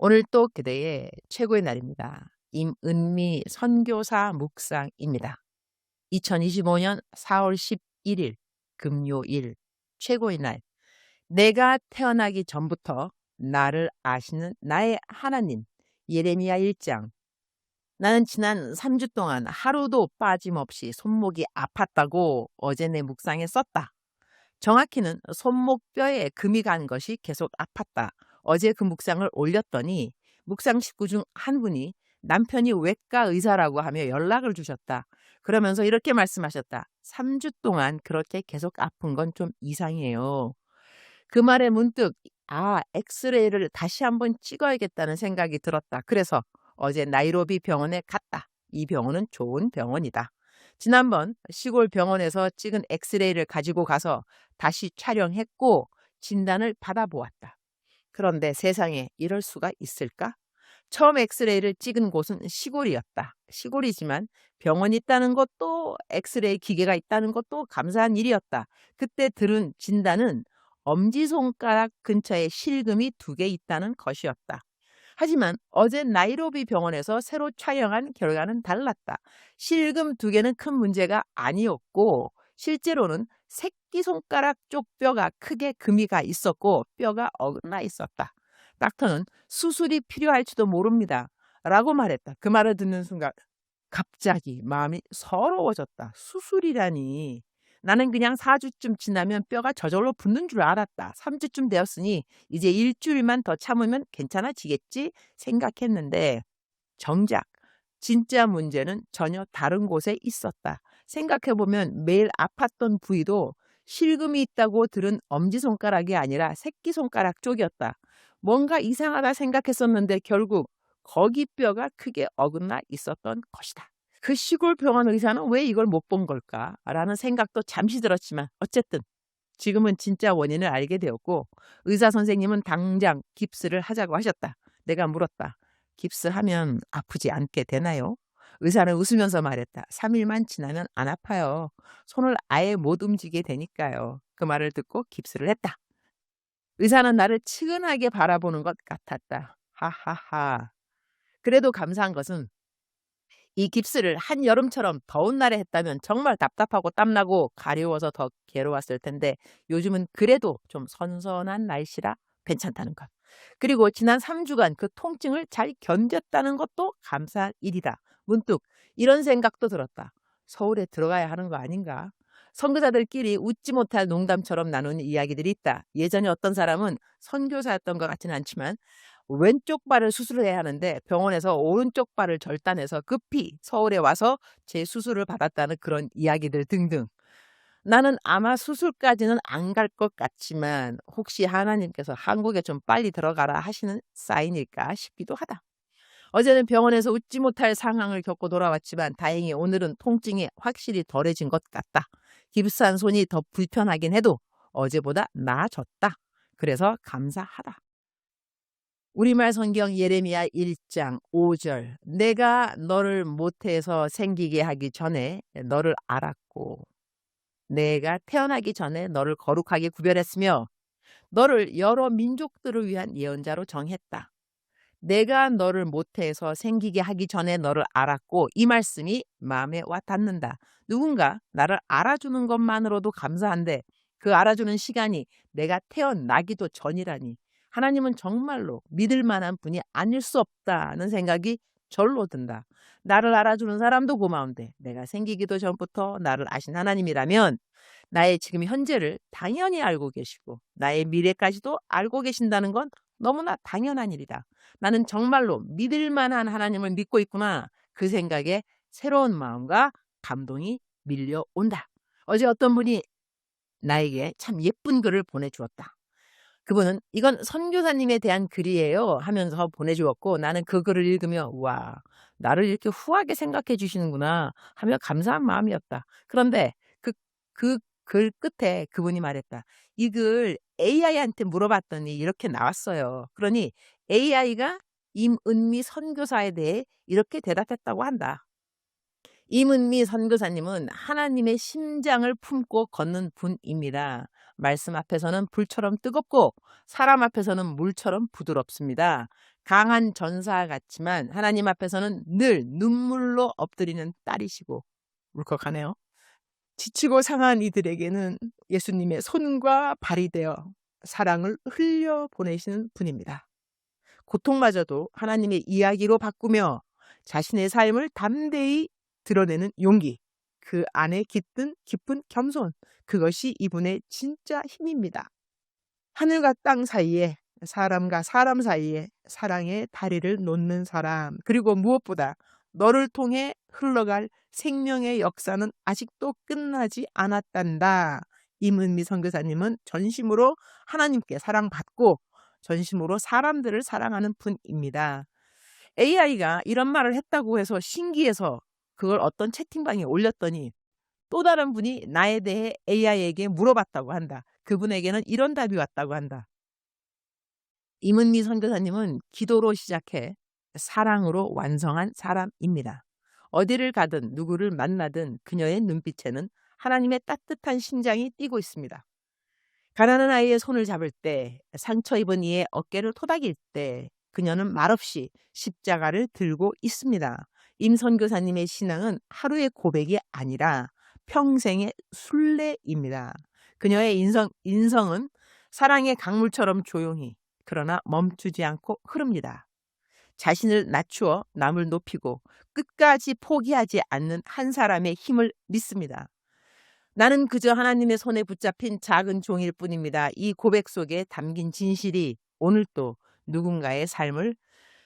오늘 또 그대의 최고의 날입니다. 임은미 선교사 묵상입니다. 2025년 4월 11일 금요일 최고의 날. 내가 태어나기 전부터 나를 아시는 나의 하나님. 예레미야 1장. 나는 지난 3주 동안 하루도 빠짐없이 손목이 아팠다고 어제 내 묵상에 썼다. 정확히는 손목뼈에 금이 간 것이 계속 아팠다. 어제 그 묵상을 올렸더니 묵상 식구 중 한 분이 남편이 외과 의사라고 하며 연락을 주셨다. 그러면서 이렇게 말씀하셨다. 3주 동안 그렇게 계속 아픈 건 좀 이상해요. 그 말에 문득 엑스레이를 다시 한번 찍어야겠다는 생각이 들었다. 그래서 어제 나이로비 병원에 갔다. 이 병원은 좋은 병원이다. 지난번 시골 병원에서 찍은 엑스레이를 가지고 가서 다시 촬영했고 진단을 받아보았다. 그런데 세상에 이럴 수가 있을까? 처음 엑스레이를 찍은 곳은 시골이었다. 시골이지만 병원이 있다는 것도 엑스레이 기계가 있다는 것도 감사한 일이었다. 그때 들은 진단은 엄지손가락 근처에 실금이 2개 있다는 것이었다. 하지만 어제 나이로비 병원에서 새로 촬영한 결과는 달랐다. 실금 2개는 큰 문제가 아니었고 실제로는 새끼손가락 쪽 뼈가 크게 금이 가 있었고 뼈가 어긋나 있었다. 닥터는 수술이 필요할지도 모릅니다. 라고 말했다. 그 말을 듣는 순간 갑자기 마음이 서러워졌다. 수술이라니. 나는 그냥 4주쯤 지나면 뼈가 저절로 붙는 줄 알았다. 3주쯤 되었으니 이제 일주일만 더 참으면 괜찮아지겠지 생각했는데 정작 진짜 문제는 전혀 다른 곳에 있었다. 생각해보면 매일 아팠던 부위도 실금이 있다고 들은 엄지손가락이 아니라 새끼손가락 쪽이었다. 뭔가 이상하다 생각했었는데 결국 거기 뼈가 크게 어긋나 있었던 것이다. 그 시골 병원 의사는 왜 이걸 못 본 걸까라는 생각도 잠시 들었지만 어쨌든 지금은 진짜 원인을 알게 되었고 의사 선생님은 당장 깁스를 하자고 하셨다. 내가 물었다. 깁스하면 아프지 않게 되나요? 의사는 웃으면서 말했다. 3일만 지나면 안 아파요. 손을 아예 못 움직이게 되니까요. 그 말을 듣고 깁스를 했다. 의사는 나를 측은하게 바라보는 것 같았다. 하하하. 그래도 감사한 것은 이 깁스를 한여름처럼 더운 날에 했다면 정말 답답하고 땀나고 가려워서 더 괴로웠을 텐데 요즘은 그래도 좀 선선한 날씨라 괜찮다는 것. 그리고 지난 3주간 그 통증을 잘 견뎠다는 것도 감사한 일이다. 문득 이런 생각도 들었다. 서울에 들어가야 하는 거 아닌가? 선교사들끼리 웃지 못할 농담처럼 나누는 이야기들이 있다. 예전에 어떤 사람은 선교사였던 것 같지는 않지만 왼쪽 발을 수술해야 하는데 병원에서 오른쪽 발을 절단해서 급히 서울에 와서 재수술을 받았다는 그런 이야기들 등등. 나는 아마 수술까지는 안 갈 것 같지만 혹시 하나님께서 한국에 좀 빨리 들어가라 하시는 사인일까 싶기도 하다. 어제는 병원에서 웃지 못할 상황을 겪고 돌아왔지만 다행히 오늘은 통증이 확실히 덜해진 것 같다. 깁스한 손이 더 불편하긴 해도 어제보다 나아졌다. 그래서 감사하다. 우리말 성경 예레미야 1장 5절. 내가 너를 모태에서 생기게 하기 전에 너를 알았고 내가 태어나기 전에 너를 거룩하게 구별했으며 너를 여러 민족들을 위한 예언자로 정했다. 내가 너를 모태에서 생기게 하기 전에 너를 알았고 이 말씀이 마음에 와 닿는다. 누군가 나를 알아주는 것만으로도 감사한데 그 알아주는 시간이 내가 태어나기도 전이라니. 하나님은 정말로 믿을 만한 분이 아닐 수 없다는 생각이 절로 든다. 나를 알아주는 사람도 고마운데 내가 생기기도 전부터 나를 아신 하나님이라면 나의 지금 현재를 당연히 알고 계시고 나의 미래까지도 알고 계신다는 건 너무나 당연한 일이다. 나는 정말로 믿을 만한 하나님을 믿고 있구나. 그 생각에 새로운 마음과 감동이 밀려온다. 어제 어떤 분이 나에게 참 예쁜 글을 보내주었다. 그분은 이건 선교사님에 대한 글이에요 하면서 보내주었고 나는 그 글을 읽으며 와 나를 이렇게 후하게 생각해 주시는구나 하며 감사한 마음이었다. 그런데 그 글 끝에 그분이 말했다. 이 글 AI한테 물어봤더니 이렇게 나왔어요. 그러니 AI가 임은미 선교사에 대해 이렇게 대답했다고 한다. 임은미 선교사님은 하나님의 심장을 품고 걷는 분입니다. 말씀 앞에서는 불처럼 뜨겁고 사람 앞에서는 물처럼 부드럽습니다. 강한 전사 같지만 하나님 앞에서는 늘 눈물로 엎드리는 딸이시고, 울컥하네요. 지치고 상한 이들에게는 예수님의 손과 발이 되어 사랑을 흘려보내시는 분입니다. 고통마저도 하나님의 이야기로 바꾸며 자신의 삶을 담대히 드러내는 용기, 그 안에 깃든 깊은 겸손, 그것이 이분의 진짜 힘입니다. 하늘과 땅 사이에, 사람과 사람 사이에 사랑의 다리를 놓는 사람, 그리고 무엇보다 너를 통해 흘러갈 생명의 역사는 아직도 끝나지 않았단다. 임은미 선교사님은 전심으로 하나님께 사랑받고 전심으로 사람들을 사랑하는 분입니다. AI가 이런 말을 했다고 해서 신기해서 그걸 어떤 채팅방에 올렸더니 또 다른 분이 나에 대해 AI에게 물어봤다고 한다. 그분에게는 이런 답이 왔다고 한다. 임은미 선교사님은 기도로 시작해 사랑으로 완성한 사람입니다. 어디를 가든 누구를 만나든 그녀의 눈빛에는 하나님의 따뜻한 심장이 뛰고 있습니다. 가난한 아이의 손을 잡을 때, 상처 입은 이의 어깨를 토닥일 때 그녀는 말없이 십자가를 들고 있습니다. 임 선교사님의 신앙은 하루의 고백이 아니라 평생의 순례입니다. 그녀의 인성은 사랑의 강물처럼 조용히, 그러나 멈추지 않고 흐릅니다. 자신을 낮추어 남을 높이고 끝까지 포기하지 않는 한 사람의 힘을 믿습니다. 나는 그저 하나님의 손에 붙잡힌 작은 종일 뿐입니다. 이 고백 속에 담긴 진실이 오늘도 누군가의 삶을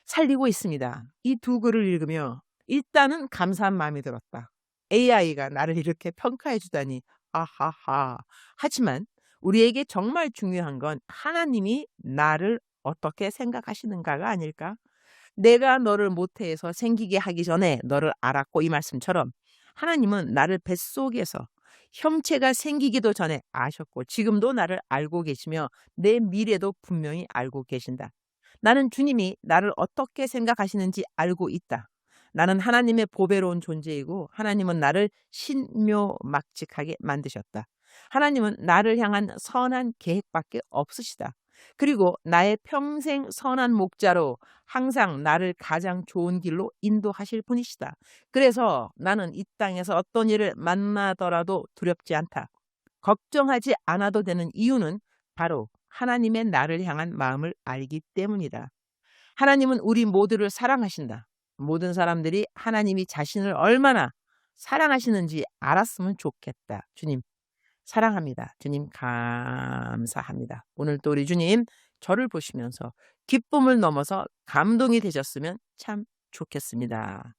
살리고 있습니다. 이 두 글을 읽으며 일단은 감사한 마음이 들었다. AI가 나를 이렇게 평가해 주다니, 하하하. 하지만 우리에게 정말 중요한 건 하나님이 나를 어떻게 생각하시는가가 아닐까? 내가 너를 모태에서 생기게 하기 전에 너를 알았고, 이 말씀처럼 하나님은 나를 뱃속에서 형체가 생기기도 전에 아셨고 지금도 나를 알고 계시며 내 미래도 분명히 알고 계신다. 나는 주님이 나를 어떻게 생각하시는지 알고 있다. 나는 하나님의 보배로운 존재이고 하나님은 나를 신묘막직하게 만드셨다. 하나님은 나를 향한 선한 계획밖에 없으시다. 그리고 나의 평생 선한 목자로 항상 나를 가장 좋은 길로 인도하실 분이시다. 그래서 나는 이 땅에서 어떤 일을 만나더라도 두렵지 않다. 걱정하지 않아도 되는 이유는 바로 하나님의 나를 향한 마음을 알기 때문이다. 하나님은 우리 모두를 사랑하신다. 모든 사람들이 하나님이 자신을 얼마나 사랑하시는지 알았으면 좋겠다. 주님 사랑합니다. 주님 감사합니다. 오늘도 우리 주님 저를 보시면서 기쁨을 넘어서 감동이 되셨으면 참 좋겠습니다.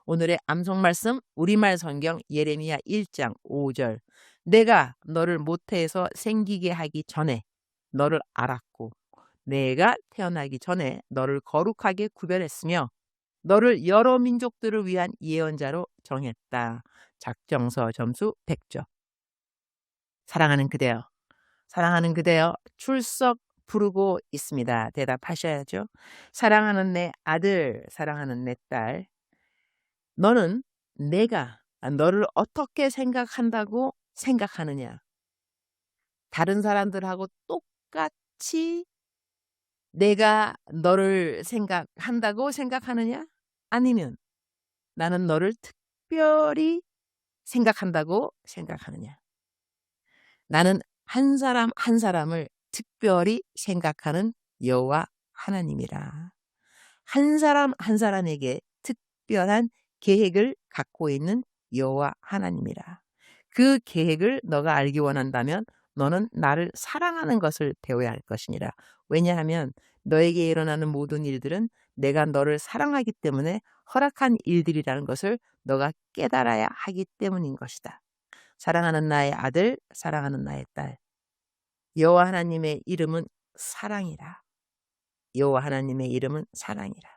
오늘의 암송 말씀 우리말 성경 예레미야 1장 5절. 내가 너를 모태에서 생기게 하기 전에 너를 알았고 내가 태어나기 전에 너를 거룩하게 구별했으며 너를 여러 민족들을 위한 예언자로 정했다. 작정서 점수 100점. 사랑하는 그대여, 사랑하는 그대여, 출석 부르고 있습니다. 대답하셔야죠. 사랑하는 내 아들, 사랑하는 내 딸, 너는 내가 너를 어떻게 생각한다고 생각하느냐? 다른 사람들하고 똑같이 내가 너를 생각한다고 생각하느냐? 아니면 나는 너를 특별히 생각한다고 생각하느냐? 나는 한 사람 한 사람을 특별히 생각하는 여호와 하나님이라. 한 사람 한 사람에게 특별한 계획을 갖고 있는 여호와 하나님이라. 그 계획을 너가 알기 원한다면 너는 나를 사랑하는 것을 배워야 할 것이니라. 왜냐하면 너에게 일어나는 모든 일들은 내가 너를 사랑하기 때문에 허락한 일들이라는 것을 너가 깨달아야 하기 때문인 것이다. 사랑하는 나의 아들, 사랑하는 나의 딸. 여호와 하나님의 이름은 사랑이라. 여호와 하나님의 이름은 사랑이라.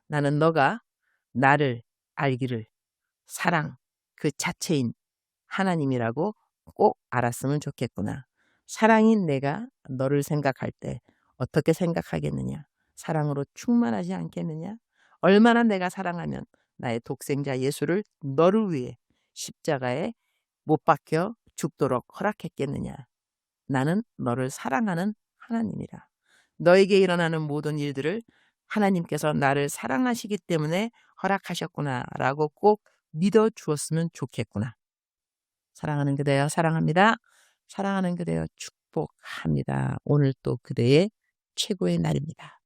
나는 너가 나를 알기를 사랑 그 자체인 하나님이라고 꼭 알았으면 좋겠구나. 사랑인 내가 너를 생각할 때 어떻게 생각하겠느냐? 사랑으로 충만하지 않겠느냐? 얼마나 내가 사랑하면 나의 독생자 예수를 너를 위해 십자가에 못 박혀 죽도록 허락했겠느냐. 나는 너를 사랑하는 하나님이라. 너에게 일어나는 모든 일들을 하나님께서 나를 사랑하시기 때문에 허락하셨구나라고 꼭 믿어 주었으면 좋겠구나. 사랑하는 그대여 사랑합니다. 사랑하는 그대여 축복합니다. 오늘 또 그대의 최고의 날입니다.